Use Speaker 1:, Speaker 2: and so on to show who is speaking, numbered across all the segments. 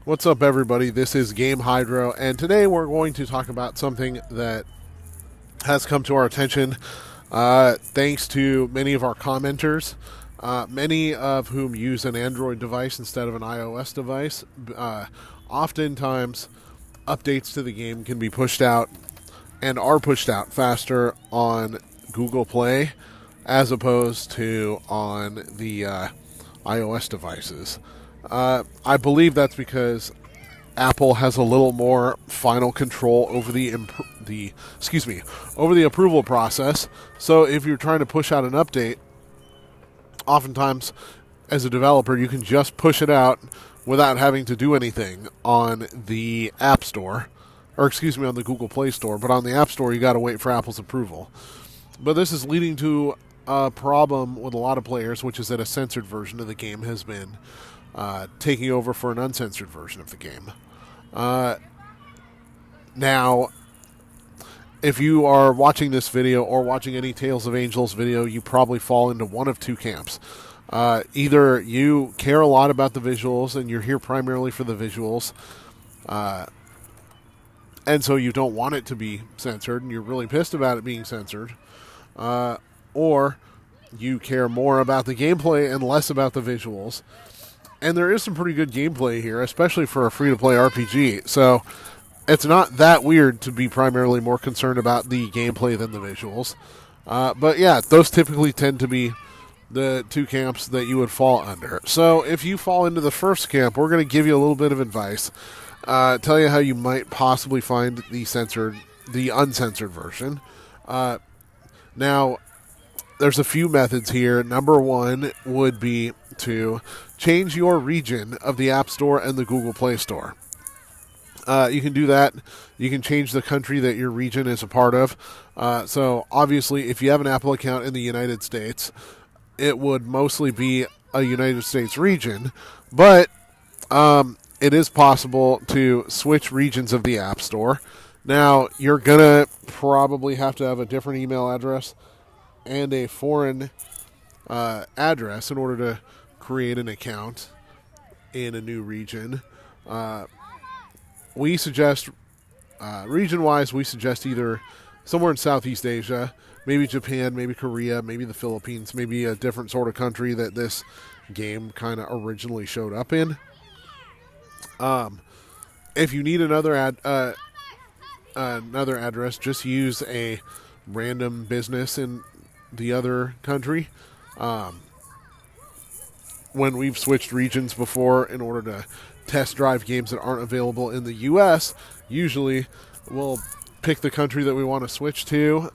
Speaker 1: What's up, everybody? This is Game Hydro, and today we're going to talk about something that has come to our attention thanks to many of our commenters, many of whom use an Android device instead of an iOS device. Oftentimes, updates to the game can be pushed out and are pushed out faster on Google Play as opposed to on the iOS devices. I believe that's because Apple has a little more final control over over the approval process. So if you're trying to push out an update, oftentimes as a developer you can just push it out without having to do anything on the App Store, or on the Google Play Store. But on the App Store you got to wait for Apple's approval. But this is leading to a problem with a lot of players, which is that a censored version of the game has been taking over for an uncensored version of the game. Now, if you are watching this video or watching any Tales of Angels video, you probably fall into one of two camps. Either you care a lot about the visuals and you're here primarily for the visuals, and so you don't want it to be censored and you're really pissed about it being censored, or you care more about the gameplay and less about the visuals. And there is some pretty good gameplay here, especially for a free-to-play RPG. So it's not that weird to be primarily more concerned about the gameplay than the visuals. But yeah, those typically tend to be the two camps that you would fall under. So if you fall into the first camp, we're going to give you a little bit of advice. Tell you how you might possibly find the uncensored version. Now, there's a few methods here. Number one would be to change your region of the App Store and the Google Play Store. You can do that. You can change the country that your region is a part of. So obviously, if you have an Apple account in the United States, it would mostly be a United States region. But it is possible to switch regions of the App Store. Now, you're going to probably have to have a different email address and a foreign address in order to create an account in a new region. We suggest, region-wise, we suggest either somewhere in Southeast Asia, maybe Japan, maybe Korea, maybe the Philippines, maybe a different sort of country that this game kind of originally showed up in. If you need another address, just use a random business in the other country. When we've switched regions before in order to test drive games that aren't available in the U.S., usually we'll pick the country that we want to switch to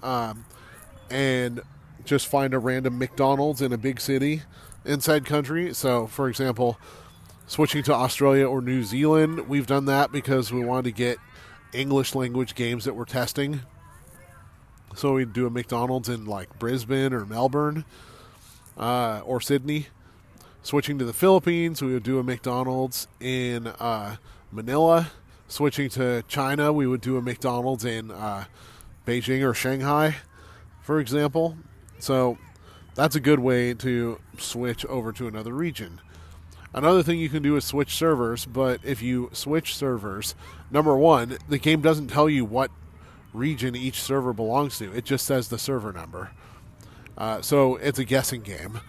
Speaker 1: and just find a random McDonald's in a big city inside country. So, for example, switching to Australia or New Zealand, we've done that because we wanted to get English language games that we're testing. So we'd do a McDonald's in like Brisbane or Melbourne or Sydney. Switching to the Philippines, we would do a McDonald's in Manila. Switching to China, we would do a McDonald's in Beijing or Shanghai, for example. So that's a good way to switch over to another region. Another thing you can do is switch servers, but if you switch servers, number one, the game doesn't tell you what region each server belongs to. It just says the server number. So it's a guessing game.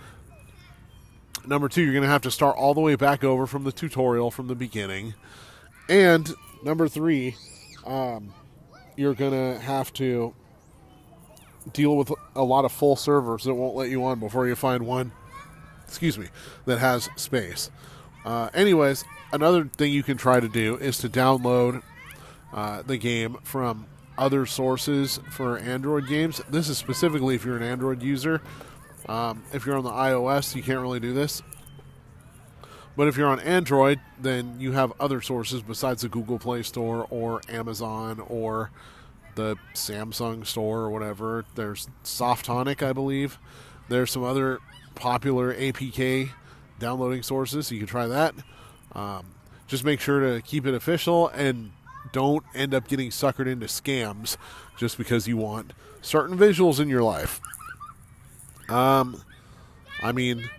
Speaker 1: Number two, you're going to have to start all the way back over from the tutorial from the beginning. And number three, you're going to have to deal with a lot of full servers that won't let you on before you find one, that has space. Anyways, another thing you can try to do is to download the game from other sources for Android games. This is specifically if you're an Android user. If you're on the iOS, you can't really do this. But if you're on Android, then you have other sources besides the Google Play Store or Amazon or the Samsung Store or whatever. There's Softonic, I believe. There's some other popular APK downloading sources, so you can try that. Just make sure to keep it official and don't end up getting suckered into scams just because you want certain visuals in your life. I mean,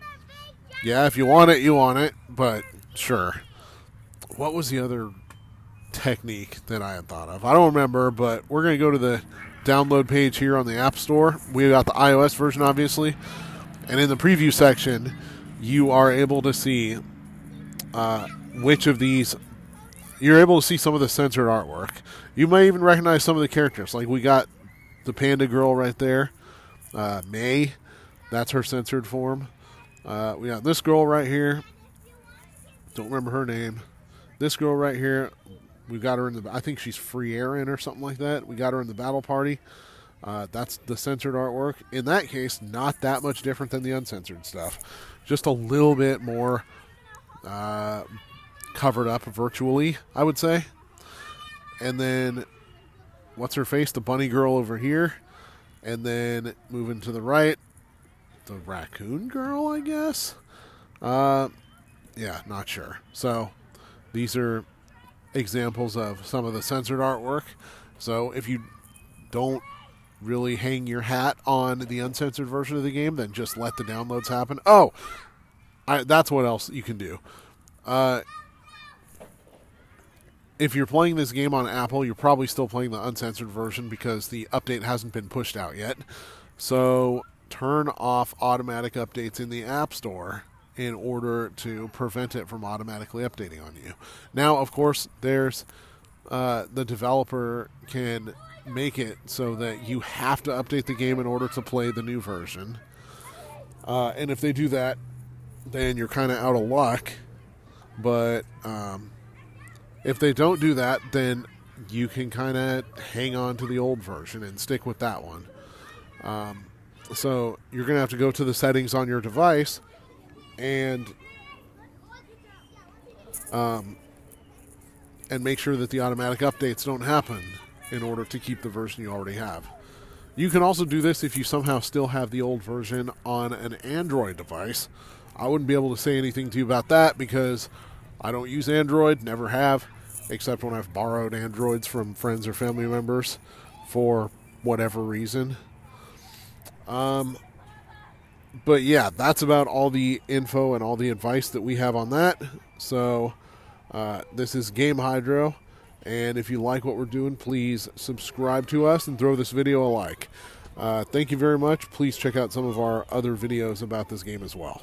Speaker 1: yeah, if you want it, you want it, but sure. what was the other technique that I had thought of? I don't remember, but we're going to go to the download page here on the App Store. We got the iOS version, obviously. And in the preview section, you are able to see which of these... You're able to see some of the censored artwork. You may even recognize some of the characters. Like we got the panda girl right there. May. That's her censored form. We got this girl right here. Don't remember her name. This girl right here. We got her in the... I think she's Free Aaron or something like that. We got her in the battle party. That's the censored artwork. In that case, not that much different than the uncensored stuff. Just a little bit more covered up virtually, I would say. And then, what's her face? The bunny girl over here. And then, moving to the right, the raccoon girl, I guess? Yeah, not sure. So, these are examples of some of the censored artwork. So, if you don't really hang your hat on the uncensored version of the game, then just let the downloads happen. Oh, that's what else you can do. If you're playing this game on Apple, you're probably still playing the uncensored version because the update hasn't been pushed out yet. So turn off automatic updates in the App Store in order to prevent it from automatically updating on you. Now, of course, there's the developer can make it so that you have to update the game in order to play the new version. And if they do that, then you're kind of out of luck. But if they don't do that, then you can kind of hang on to the old version and stick with that one. So you're going to have to go to the settings on your device and make sure that the automatic updates don't happen in order to keep the version you already have. You can also do this if you somehow still have the old version on an Android device. I wouldn't be able to say anything to you about that because I don't use Android, never have, except when I've borrowed Androids from friends or family members for whatever reason. But yeah, that's about all the info and all the advice that we have on that. So this is Game Hydro, and if you like what we're doing, please subscribe to us and throw this video a like. Thank you very much. Please check out some of our other videos about this game as well.